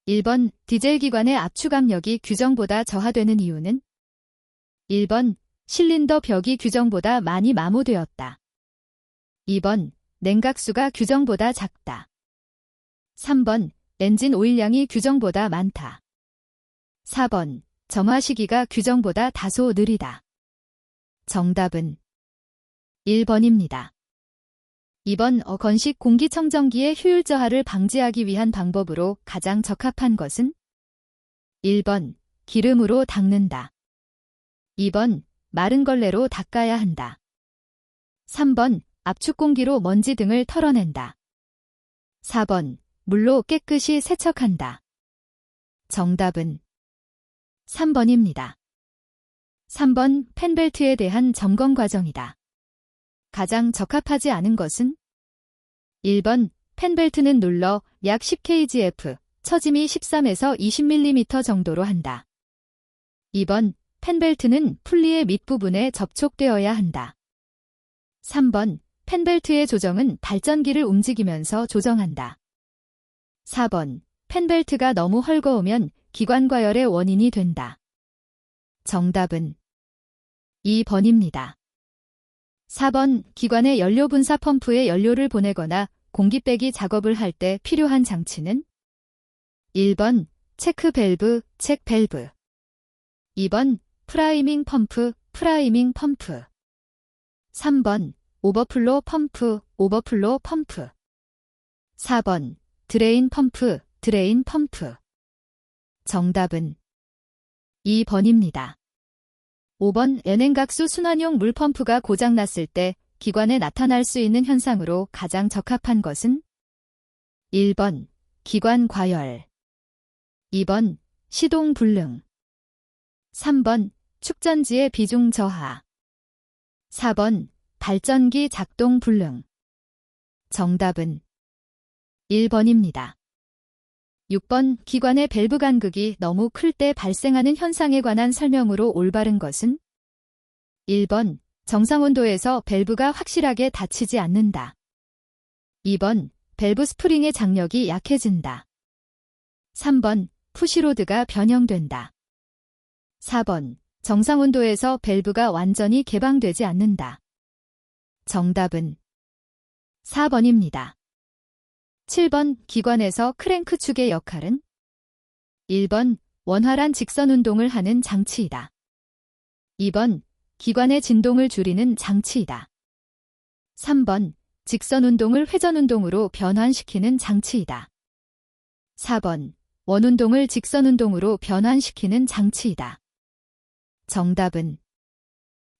1번 디젤 기관의 압축 압력이 규정보다 저하되는 이유는 1번 실린더 벽이 규정보다 많이 마모되었다. 2번 냉각수가 규정보다 작다. 3번 엔진 오일량이 규정보다 많다. 4번 점화 시기가 규정보다 다소 느리다. 정답은 1번입니다. 2번 건식 공기청정기의 효율 저하를 방지하기 위한 방법으로 가장 적합한 것은 1번 기름으로 닦는다. 2번 마른 걸레로 닦아야 한다. 3번 압축 공기로 먼지 등을 털어낸다. 4번 물로 깨끗이 세척한다. 정답은 3번입니다. 3번 팬벨트에 대한 점검 과정이다. 가장 적합하지 않은 것은 1번 팬벨트는 눌러 약 10kgf, 처짐이 13에서 20mm 정도로 한다. 2번 팬벨트는 풀리의 밑부분에 접촉되어야 한다. 3번 팬벨트의 조정은 발전기를 움직이면서 조정한다. 4번 팬벨트가 너무 헐거우면 기관과열의 원인이 된다. 정답은 2번입니다. 4번 기관의 연료 분사 펌프에 연료를 보내거나 공기 빼기 작업을 할 때 필요한 장치는 1번 체크 밸브, 책 밸브. 2번 프라이밍 펌프, 프라이밍 펌프. 3번 오버플로 펌프, 오버플로 펌프. 4번 드레인 펌프, 드레인 펌프. 정답은 2번입니다. 5번 연행각수 순환용 물펌프가 고장났을 때 기관에 나타날 수 있는 현상으로 가장 적합한 것은 1번 기관 과열, 2번 시동 불능, 3번 축전지의 비중 저하, 4번 발전기 작동 불능. 정답은 1번입니다. 6번 기관의 밸브 간극이 너무 클 때 발생하는 현상에 관한 설명으로 올바른 것은 1번 정상 온도에서 밸브가 확실하게 닫히지 않는다. 2번 밸브 스프링의 장력이 약해진다. 3번 푸시로드가 변형된다. 4번 정상 온도에서 밸브가 완전히 개방되지 않는다. 정답은 4번입니다. 7번 기관에서 크랭크 축의 역할은 1번 원활한 직선 운동을 하는 장치이다. 2번 기관의 진동을 줄이는 장치이다. 3번 직선 운동을 회전 운동으로 변환시키는 장치이다. 4번 원운동을 직선 운동으로 변환시키는 장치이다. 정답은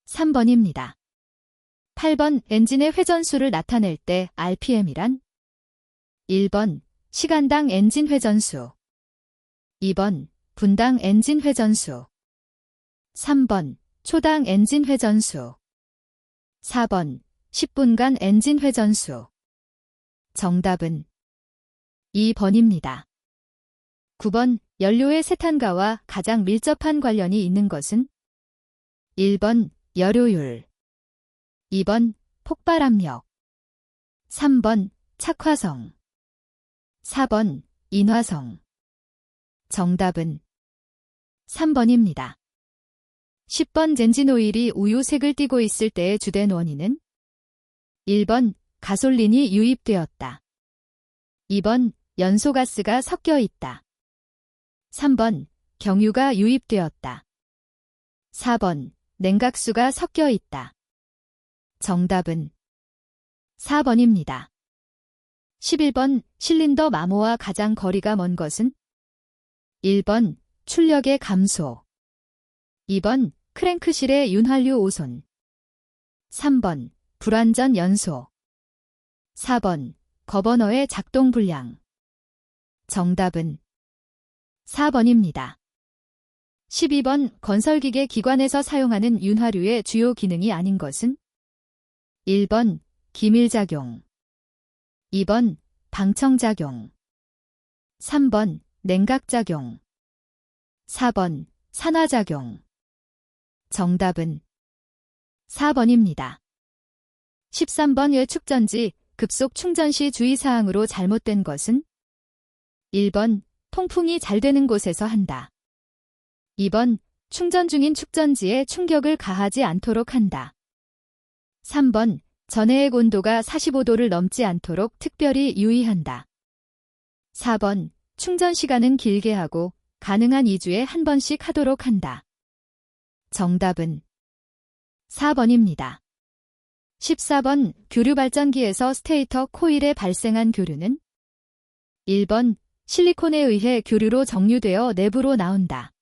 3번입니다. 8번 엔진의 회전수를 나타낼 때 RPM이란 1번 시간당 엔진 회전수, 2번 분당 엔진 회전수, 3번 초당 엔진 회전수, 4번 10분간 엔진 회전수. 정답은 2번입니다. 9번 연료의 세탄가와 가장 밀접한 관련이 있는 것은 1번 여료율, 2번 폭발압력, 3번 착화성, 4번 인화성. 정답은 3번입니다. 10번 엔진 오일이 우유색을 띠고 있을 때의 주된 원인은 1번 가솔린이 유입되었다. 2번 연소가스가 섞여 있다. 3번 경유가 유입되었다. 4번 냉각수가 섞여 있다. 정답은 4번입니다. 11번 실린더 마모와 가장 거리가 먼 것은 1번 출력의 감소, 2번 크랭크실의 윤활유 오손, 3번 불완전 연소, 4번 거버너의 작동 불량. 정답은 4번입니다. 12번 건설기계 기관에서 사용하는 윤활유의 주요 기능이 아닌 것은 1번 기밀작용, 2번 방청작용, 3번 냉각작용, 4번 산화작용. 정답은 4번입니다. 13번 외축전지 급속 충전 시 주의사항으로 잘못된 것은 1번 통풍이 잘 되는 곳에서 한다. 2번, 충전 중인 축전지에 충격을 가하지 않도록 한다. 3번, 전해액 온도가 45도를 넘지 않도록 특별히 유의한다. 4번, 충전 시간은 길게 하고 가능한 2주에 한 번씩 하도록 한다. 정답은 4번입니다. 14번, 교류 발전기에서 스테이터 코일에 발생한 교류는 1번, 실리콘에 의해 교류로 정류되어 내부로 나온다.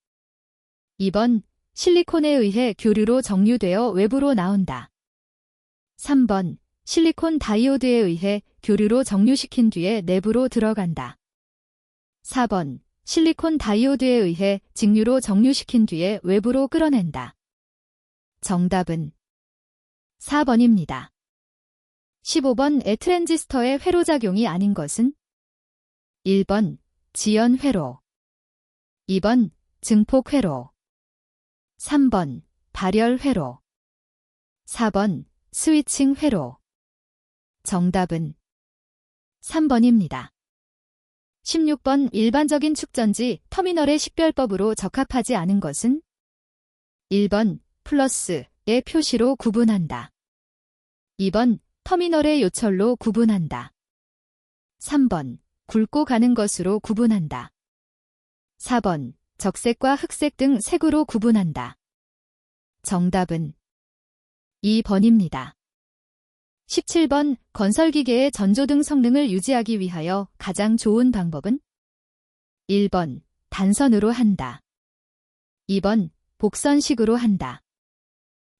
2번, 실리콘에 의해 교류로 정류되어 외부로 나온다. 3번, 실리콘 다이오드에 의해 교류로 정류시킨 뒤에 내부로 들어간다. 4번, 실리콘 다이오드에 의해 직류로 정류시킨 뒤에 외부로 끌어낸다. 정답은 4번입니다. 15번, 트랜지스터의 회로작용이 아닌 것은 1번, 지연 회로 2번, 증폭 회로 3번, 발열 회로 4번, 스위칭 회로 정답은 3번입니다. 16번, 일반적인 축전지 터미널의 식별법으로 적합하지 않은 것은 1번, 플러스의 표시로 구분한다. 2번, 터미널의 요철로 구분한다. 3번, 굵고 가는 것으로 구분한다. 4번, 적색과 흑색 등 색으로 구분한다. 정답은 2번입니다. 17번, 건설기계의 전조등 성능을 유지하기 위하여 가장 좋은 방법은 1번, 단선으로 한다. 2번, 복선식으로 한다.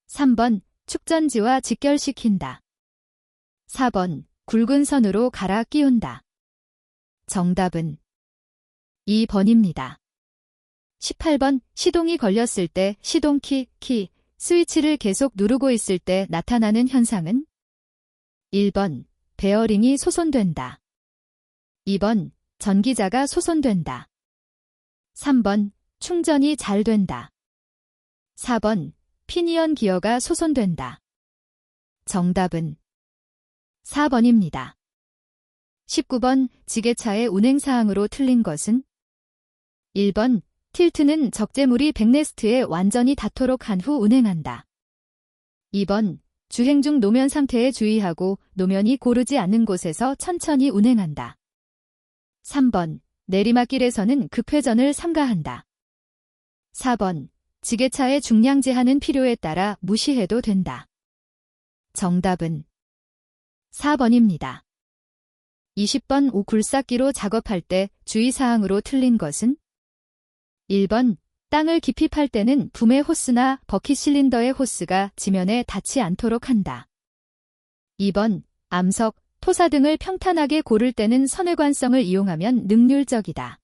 3번, 축전지와 직결시킨다. 4번, 굵은 선으로 갈아 끼운다. 정답은 2번입니다. 18번, 시동이 걸렸을 때 시동키, 스위치를 계속 누르고 있을 때 나타나는 현상은 1번, 베어링이 소손된다. 2번, 전기자가 소손된다. 3번, 충전이 잘 된다. 4번, 피니언 기어가 소손된다. 정답은 4번입니다. 19번, 지게차의 운행사항으로 틀린 것은 1번, 틸트는 적재물이 백네스트에 완전히 닿도록 한 후 운행한다. 2번, 주행 중 노면 상태에 주의하고 노면이 고르지 않는 곳에서 천천히 운행한다. 3번, 내리막길에서는 급회전을 삼가한다. 4번, 지게차의 중량 제한은 필요에 따라 무시해도 된다. 정답은 4번입니다. 20번, 굴삭기로 작업할 때 주의사항으로 틀린 것은 1번, 땅을 깊이 팔 때는 붐의 호스나 버킷 실린더의 호스가 지면에 닿지 않도록 한다. 2번, 암석, 토사 등을 평탄하게 고를 때는 선회관성을 이용하면 능률적이다.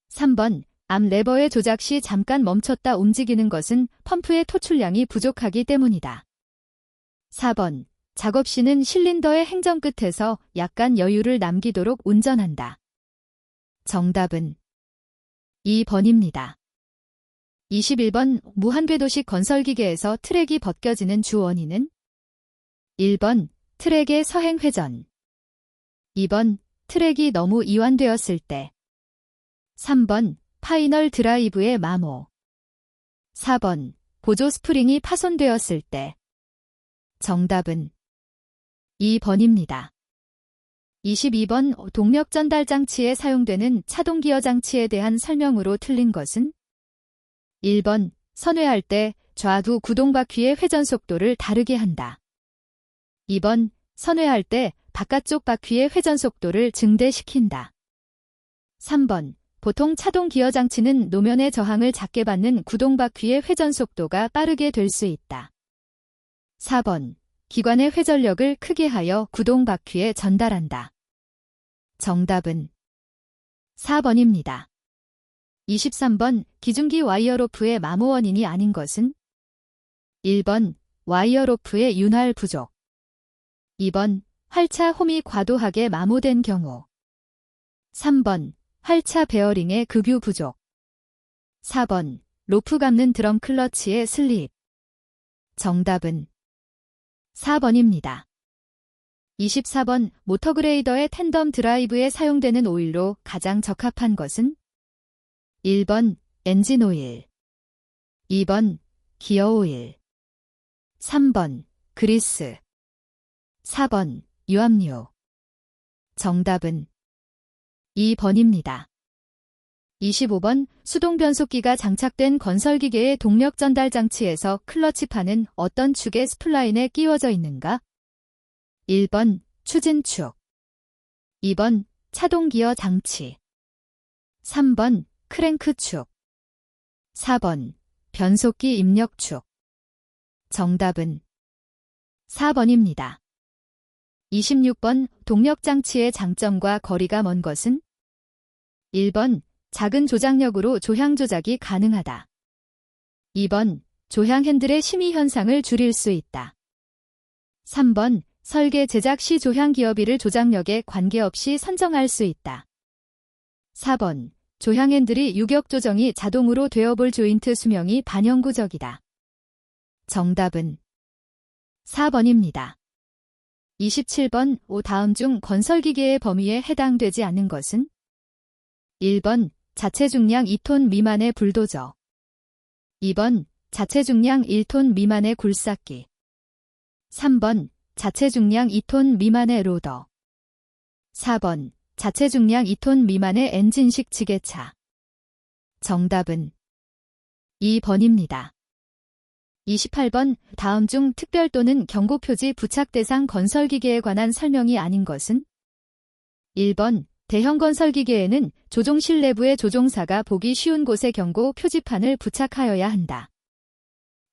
3번, 암 레버의 조작 시 잠깐 멈췄다 움직이는 것은 펌프의 토출량이 부족하기 때문이다. 4번, 작업 시는 실린더의 행정 끝에서 약간 여유를 남기도록 운전한다. 정답은 2번입니다. 21번, 무한궤도식 건설기계에서 트랙이 벗겨지는 주 원인은 1번, 트랙의 서행 회전 2번, 트랙이 너무 이완되었을 때 3번, 파이널 드라이브의 마모 4번, 보조 스프링이 파손되었을 때 정답은 2번입니다. 22번, 동력 전달 장치에 사용되는 차동 기어 장치에 대한 설명으로 틀린 것은 1번, 선회할 때 좌두 구동바퀴의 회전 속도를 다르게 한다. 2번, 선회할 때 바깥쪽 바퀴의 회전 속도를 증대시킨다. 3번, 보통 차동 기어 장치는 노면의 저항을 작게 받는 구동바퀴의 회전 속도가 빠르게 될 수 있다. 4번, 기관의 회전력을 크게 하여 구동바퀴에 전달한다. 정답은 4번입니다. 23번, 기중기 와이어로프의 마모 원인이 아닌 것은 1번, 와이어로프의 윤활 부족 2번, 활차 홈이 과도하게 마모된 경우 3번, 활차 베어링의 급유 부족 4번, 로프 감는 드럼 클러치의 슬립 정답은 4번입니다. 24번 모터그레이더의 텐덤 드라이브에 사용되는 오일로 가장 적합한 것은? 1번 엔진 오일, 2번 기어 오일, 3번 그리스, 4번 유압류. 정답은 2번입니다. 25번 수동 변속기가 장착된 건설기계의 동력 전달 장치에서 클러치판은 어떤 축의 스플라인에 끼워져 있는가? 1번 추진축, 2번 차동기어 장치, 3번 크랭크축, 4번 변속기 입력축. 정답은 4번입니다. 26번 동력장치의 장점과 거리가 먼 것은? 1번 작은 조작력으로 조향 조작이 가능하다. 2번 조향 핸들의 심의 현상을 줄일 수 있다. 3번 설계 제작 시 조향 기어비를 조작력에 관계없이 선정할 수 있다. 4번 조향 핸들이 유격 조정이 자동으로 되어볼 조인트 수명이 반영구적이다. 정답은 4번입니다. 27번 다음 중 건설기계의 범위에 해당되지 않는 것은? 1번 자체 중량 2톤 미만의 불도저, 2번 자체 중량 1톤 미만의 굴삭기, 3번 자체 중량 2톤 미만의 로더, 4번 자체 중량 2톤 미만의 엔진식 지게차. 정답은 2번입니다. 28번 다음 중 특별 또는 경고 표지 부착 대상 건설기계에 관한 설명이 아닌 것은? 1번 대형 건설기계에는 조종실 내부의 조종사가 보기 쉬운 곳에 경고 표지판을 부착하여야 한다.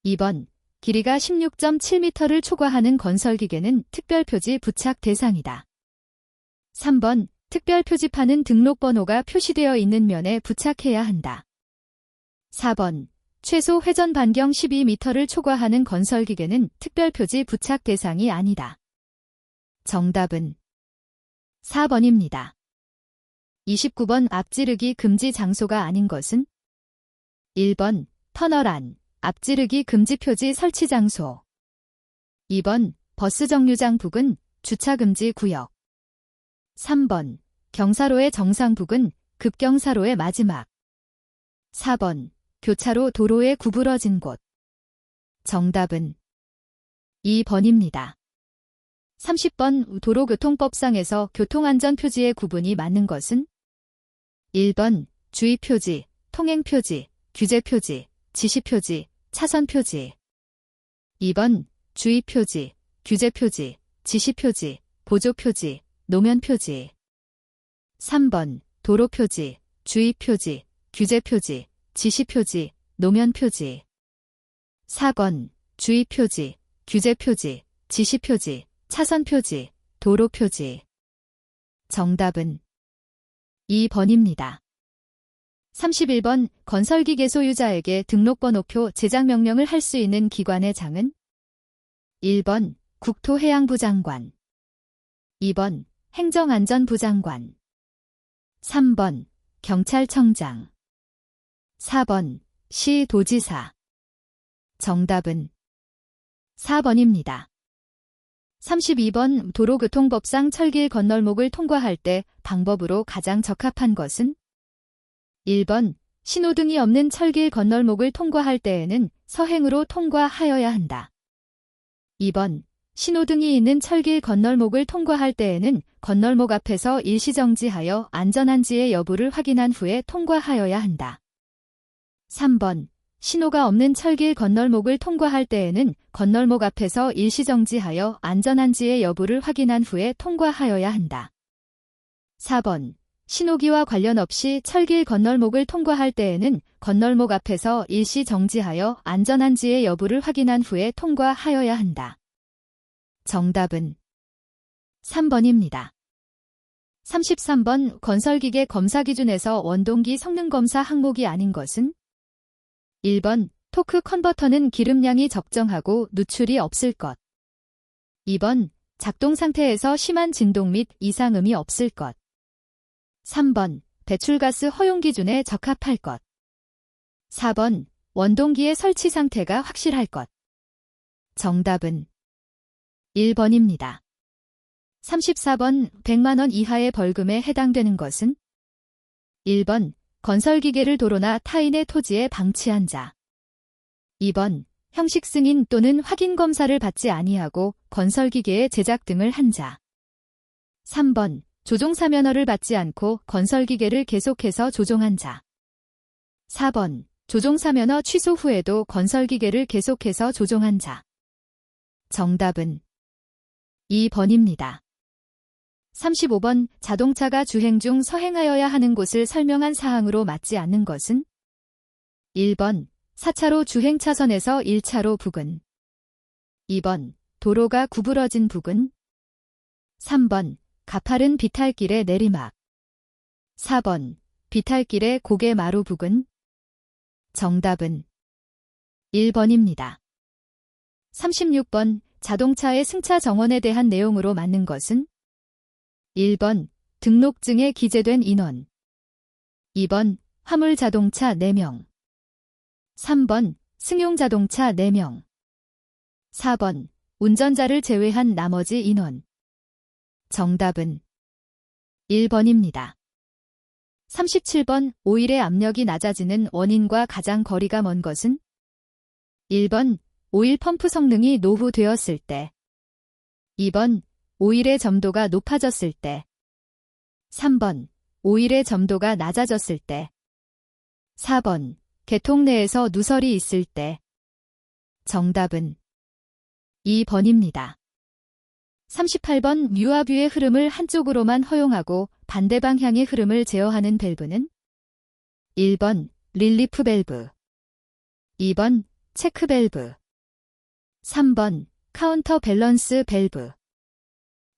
2번 길이가 16.7m를 초과하는 건설기계는 특별 표지 부착 대상이다. 3번 특별 표지판은 등록번호가 표시되어 있는 면에 부착해야 한다. 4번 최소 회전 반경 12m를 초과하는 건설기계는 특별 표지 부착 대상이 아니다. 정답은 4번입니다. 29번 앞지르기 금지 장소가 아닌 것은? 1번 터널 안, 앞지르기 금지 표지 설치 장소. 2번 버스 정류장 부근, 주차 금지 구역. 3번 경사로의 정상 부근, 급경사로의 마지막. 4번 교차로 도로에 구부러진 곳. 정답은 2번입니다. 30번 도로교통법상에서 교통안전표지의 구분이 맞는 것은? 1번 주의표지, 통행표지, 규제표지, 지시표지, 차선표지. 2번 주의표지, 규제표지, 지시표지, 보조표지, 노면표지. 3번 도로표지, 주의표지, 규제표지, 지시표지, 노면표지. 4번 주의표지, 규제표지, 지시표지, 차선표지, 도로표지. 정답은 2번입니다. 31번 건설기계 소유자에게 등록번호표 제작 명령을 할 수 있는 기관의 장은? 1번 국토해양부 장관, 2번 행정안전부 장관, 3번 경찰청장, 4번 시도지사. 정답은 4번입니다. 32번 도로교통법상 철길 건널목을 통과할 때 방법으로 가장 적합한 것은? 1번 신호등이 없는 철길 건널목을 통과할 때에는 서행으로 통과하여야 한다. 2번 신호등이 있는 철길 건널목을 통과할 때에는 건널목 앞에서 일시정지하여 안전한지의 여부를 확인한 후에 통과하여야 한다. 3번 신호가 없는 철길 건널목을 통과할 때에는 건널목 앞에서 일시정지하여 안전한지의 여부를 확인한 후에 통과하여야 한다. 4번 신호기와 관련 없이 철길 건널목을 통과할 때에는 건널목 앞에서 일시정지하여 안전한지의 여부를 확인한 후에 통과하여야 한다. 정답은 3번입니다. 33번 건설기계 검사 기준에서 원동기 성능검사 항목이 아닌 것은? 1번 토크 컨버터는 기름량이 적정하고 누출이 없을 것. 2번 작동 상태에서 심한 진동 및 이상음이 없을 것. 3번 배출가스 허용 기준에 적합할 것. 4번 원동기의 설치 상태가 확실할 것. 정답은 1번입니다. 34번 100만 원 이하의 벌금에 해당되는 것은 1번 건설기계를 도로나 타인의 토지에 방치한 자. 2번 형식 승인 또는 확인 검사를 받지 아니하고 건설기계의 제작 등을 한 자. 3번 조종사면허를 받지 않고 건설기계를 계속해서 조종한 자. 4번 조종사면허 취소 후에도 건설기계를 계속해서 조종한 자. 정답은 2번입니다. 35번 자동차가 주행 중 서행하여야 하는 곳을 설명한 사항으로 맞지 않는 것은 1번 4차로 주행차선에서 1차로 부근. 2번 도로가 구부러진 부근. 3번 가파른 비탈길의 내리막. 4번 비탈길의 고개마루 부근. 정답은 1번입니다. 36번 자동차의 승차 정원에 대한 내용으로 맞는 것은 1번 등록증에 기재된 인원. 2번 화물자동차 4명. 3번 승용자동차 4명. 4번 운전자를 제외한 나머지 인원. 정답은 1번입니다. 37번 오일의 압력이 낮아지는 원인과 가장 거리가 먼 것은 1번 오일 펌프 성능이 노후되었을 때. 2번 오일의 점도가 높아졌을 때. 3번 오일의 점도가 낮아졌을 때. 4번 개통 내에서 누설이 있을 때. 정답은 2번입니다. 38번 유압유의 흐름을 한쪽으로만 허용하고 반대 방향의 흐름을 제어하는 밸브는 1번 릴리프 밸브. 2번 체크 밸브. 3번 카운터 밸런스 밸브.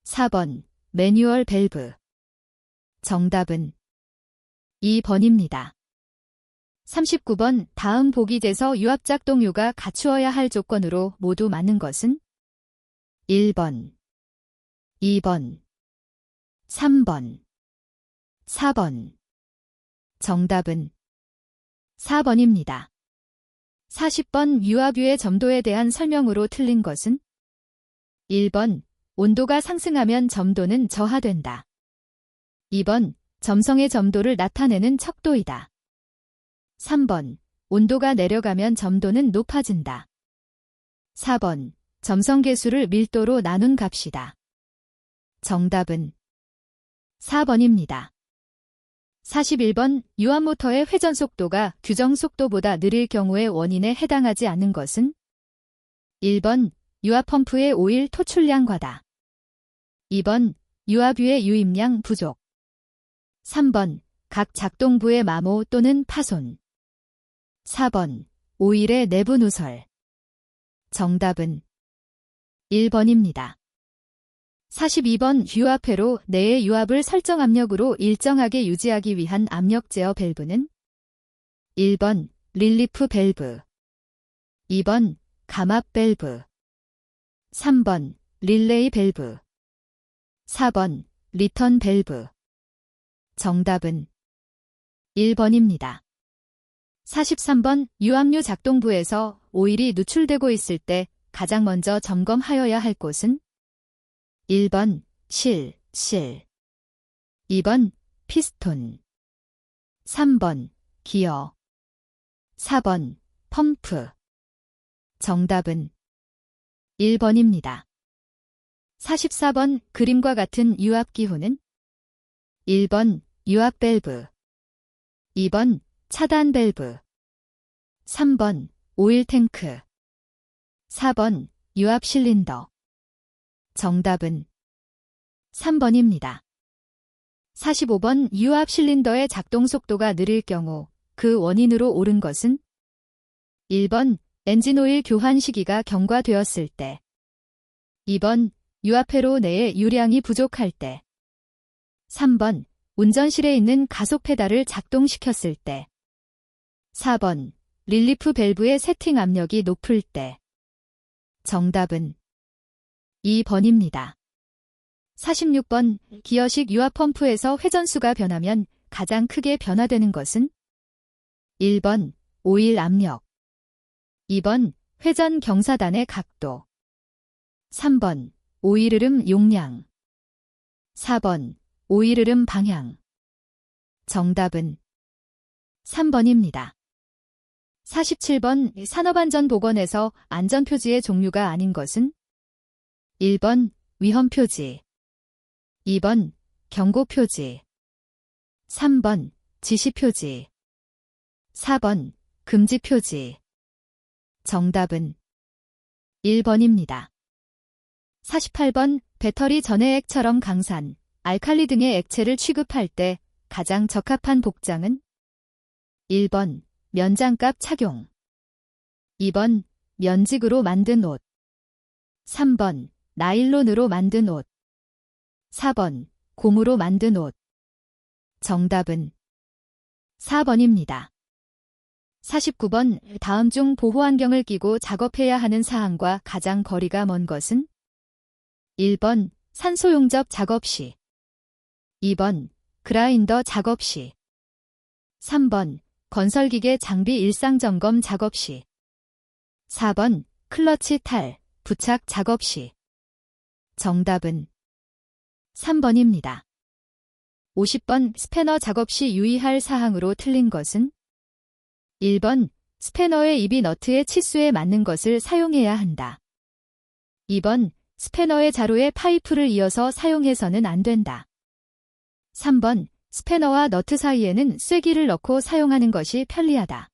4번 매뉴얼 밸브. 정답은 2번입니다. 39번 다음 보기에서 유압작동유가 갖추어야 할 조건으로 모두 맞는 것은 1번, 2번, 3번, 4번. 정답은 4번입니다. 40번 유압유의 점도에 대한 설명으로 틀린 것은 1번 온도가 상승하면 점도는 저하된다. 2번 점성의 점도를 나타내는 척도이다. 3번 온도가 내려가면 점도는 높아진다. 4번 점성계수를 밀도로 나눈 값이다. 정답은 4번입니다. 41번 유압모터의 회전속도가 규정속도보다 느릴 경우의 원인에 해당하지 않는 것은 1번 유압펌프의 오일 토출량 과다. 2번 유압유의 유입량 부족. 3번 각 작동부의 마모 또는 파손. 4번 오일의 내부 누설. 정답은 1번입니다. 42번 유압회로 내의 유압을 설정 압력으로 일정하게 유지하기 위한 압력 제어 밸브는 1번 릴리프 밸브. 2번 감압 밸브. 3번 릴레이 밸브. 4번 리턴 밸브. 정답은 1번입니다. 43번 유압유 작동부에서 오일이 누출되고 있을 때 가장 먼저 점검하여야 할 곳은 1번 실. 2번 피스톤. 3번 기어. 4번 펌프. 정답은 1번입니다. 44번 그림과 같은 유압기호는 1번 유압 밸브. 2번 차단 밸브. 3번 오일 탱크. 4번 유압 실린더. 정답은 3번입니다. 45번 유압 실린더의 작동 속도가 느릴 경우 그 원인으로 옳은 것은 1번 엔진오일 교환 시기가 경과되었을 때. 2번 유압회로 내에 유량이 부족할 때. 3번 운전실에 있는 가속 페달을 작동시켰을 때. 4번 릴리프 밸브의 세팅 압력이 높을 때. 정답은 2번입니다. 46번 기어식 유압펌프에서 회전수가 변하면 가장 크게 변화되는 것은 1번 오일 압력. 2번 회전 경사단의 각도. 3번 오일 흐름 용량. 4번 오일 흐름 방향. 정답은 3번입니다. 47번 산업안전보건에서 안전표지의 종류가 아닌 것은 1번 위험표지, 2번 경고표지, 3번 지시표지, 4번 금지표지. 정답은 1번입니다. 48번 배터리 전해액처럼 강산, 알칼리 등의 액체를 취급할 때 가장 적합한 복장은 1번 면장갑 착용, 2번 면직으로 만든 옷, 3번 나일론으로 만든 옷, 4번 고무로 만든 옷. 정답은 4번입니다. 49번 다음 중 보호안경을 끼고 작업해야 하는 사항과 가장 거리가 먼 것은 1번 산소용접 작업 시, 2번 그라인더 작업 시, 3번 건설기계 장비 일상점검 작업 시, 4번 클러치 탈, 부착 작업 시. 정답은 3번입니다. 50번 스패너 작업 시 유의할 사항으로 틀린 것은 1번 스패너의 입이 너트의 치수에 맞는 것을 사용해야 한다. 2번 스패너의 자루에 파이프를 이어서 사용해서는 안 된다. 3번 스패너와 너트 사이에는 쐐기를 넣고 사용하는 것이 편리하다.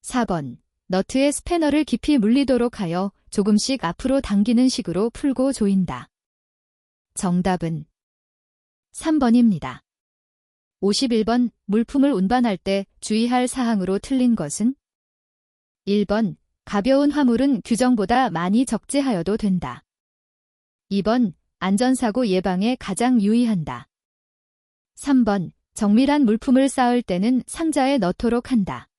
4번 너트에 스패너를 깊이 물리도록 하여 조금씩 앞으로 당기는 식으로 풀고 조인다. 정답은 3번입니다. 51번 물품을 운반할 때 주의할 사항으로 틀린 것은 1번 가벼운 화물은 규정보다 많이 적재하여도 된다. 2번 안전사고 예방에 가장 유의한다. 3번 정밀한 물품을 쌓을 때는 상자에 넣도록 한다.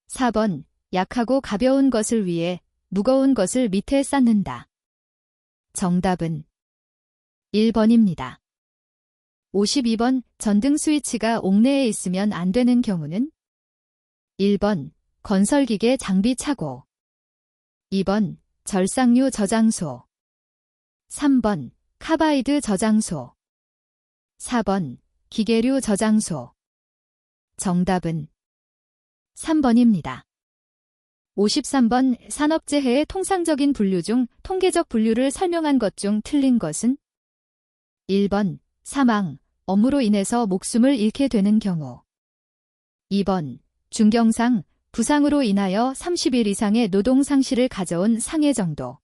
4번 약하고 가벼운 것을 위해 무거운 것을 밑에 쌓는다. 정답은 1번입니다. 52번 전등 스위치가 옥내에 있으면 안 되는 경우는 1번 건설기계 장비 차고, 2번 절삭류 저장소, 3번 카바이드 저장소, 4번 기계류 저장소. 정답은 3번입니다. 53번 산업재해의 통상적인 분류 중 통계적 분류를 설명한 것 중 틀린 것은 1번 사망, 업무로 인해서 목숨을 잃게 되는 경우, 2번 중경상, 부상으로 인하여 30일 이상의 노동상실을 가져온 상해 정도,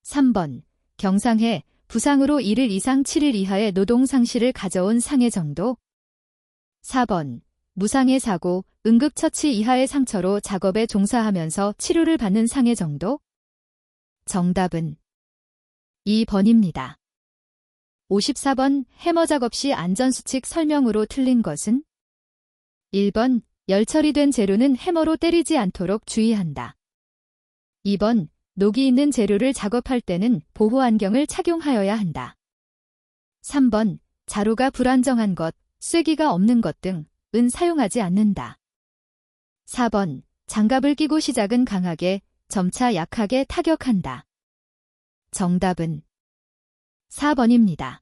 3번 경상해, 부상으로 1일 이상 7일 이하의 노동상실을 가져온 상해 정도, 4번 무상해 사고, 응급처치 이하의 상처로 작업에 종사하면서 치료를 받는 상해 정도. 정답은 2번입니다. 54번 해머 작업 시 안전수칙 설명으로 틀린 것은 1번 열 처리된 재료는 해머로 때리지 않도록 주의한다. 2번 녹이 있는 재료를 작업할 때는 보호안경을 착용하여야 한다. 3번 자루가 불안정한 것, 쐐기가 없는 것 등은 사용하지 않는다. 4번 장갑을 끼고 시작은 강하게, 점차 약하게 타격한다. 정답은 4번입니다.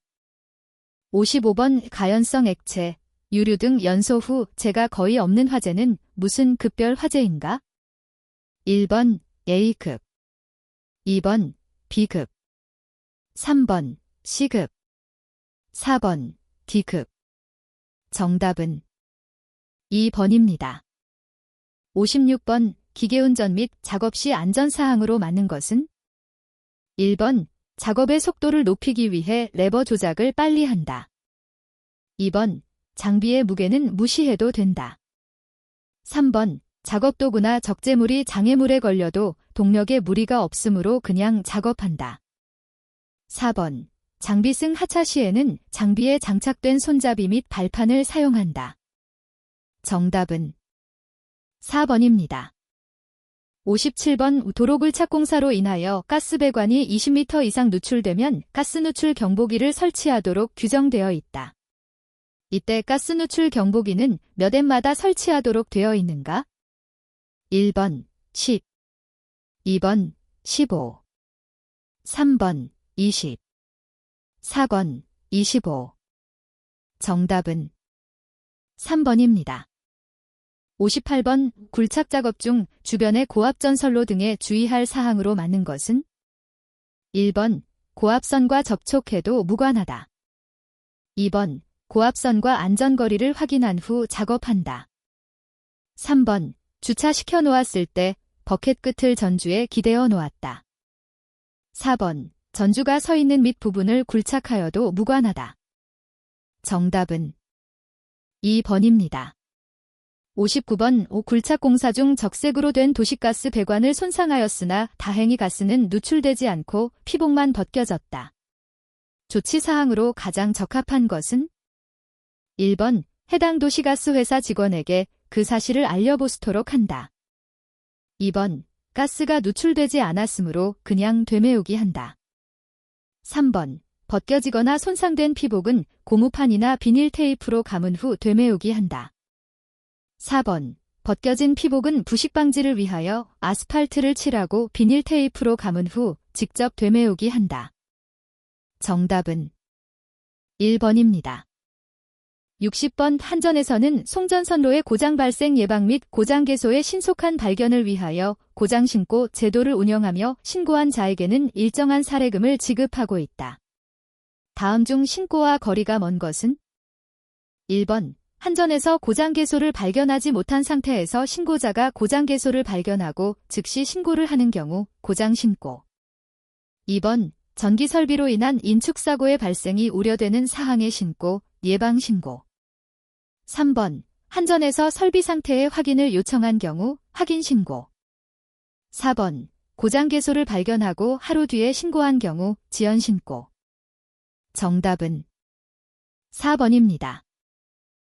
55번 가연성 액체, 유류 등 연소 후 재가 거의 없는 화재는 무슨 급별 화재인가? 1번 A급, 2번 B급, 3번 C급, 4번 D급. 정답은 2번입니다. 56번 기계운전 및 작업 시 안전사항으로 맞는 것은 1번 작업의 속도를 높이기 위해 레버 조작을 빨리 한다. 2번 장비의 무게는 무시해도 된다. 3번 작업도구나 적재물이 장애물에 걸려도 동력에 무리가 없으므로 그냥 작업한다. 4번 장비 승 하차 시에는 장비에 장착된 손잡이 및 발판을 사용한다. 정답은 4번입니다. 57번 도로굴착 공사로 인하여 가스배관이 20m 이상 누출되면 가스 누출 경보기를 설치하도록 규정되어 있다. 이때 가스 누출 경보기는 몇 앰마다 설치하도록 되어 있는가? 1번 10, 2번 15, 3번 20. 4번 25. 정답은 3번입니다. 58번 굴착 작업 중 주변의 고압전선로 등에 주의할 사항으로 맞는 것은 1번 고압선과 접촉해도 무관하다. 2번 고압선과 안전거리를 확인한 후 작업한다. 3번 주차시켜 놓았을 때 버켓 끝을 전주에 기대어 놓았다. 4번 전주가 서 있는 밑 부분을 굴착하여도 무관하다. 정답은 2번입니다. 59번 굴착 공사 중 적색으로 된 도시가스 배관을 손상하였으나 다행히 가스는 누출되지 않고 피복만 벗겨졌다. 조치사항으로 가장 적합한 것은 1번 해당 도시가스 회사 직원에게 그 사실을 알려보도록 한다. 2번 가스가 누출되지 않았으므로 그냥 되메우기 한다. 3번 벗겨지거나 손상된 피복은 고무판이나 비닐 테이프로 감은 후 되메우기 한다. 4번 벗겨진 피복은 부식 방지를 위하여 아스팔트를 칠하고 비닐 테이프로 감은 후 직접 되메우기 한다. 정답은 1번입니다. 60번 한전에서는 송전선로의 고장 발생 예방 및 고장 개소의 신속한 발견을 위하여 고장 신고 제도를 운영하며 신고한 자에게는 일정한 사례금을 지급하고 있다. 다음 중 신고와 거리가 먼 것은 1번 한전에서 고장 개소를 발견하지 못한 상태에서 신고자가 고장 개소를 발견하고 즉시 신고를 하는 경우 고장 신고. 2번 전기 설비로 인한 인축사고의 발생이 우려되는 사항의 신고, 예방 신고. 3번 한전에서 설비 상태의 확인을 요청한 경우 확인 신고. 4번 고장 개소를 발견하고 하루 뒤에 신고한 경우 지연 신고. 정답은 4번입니다.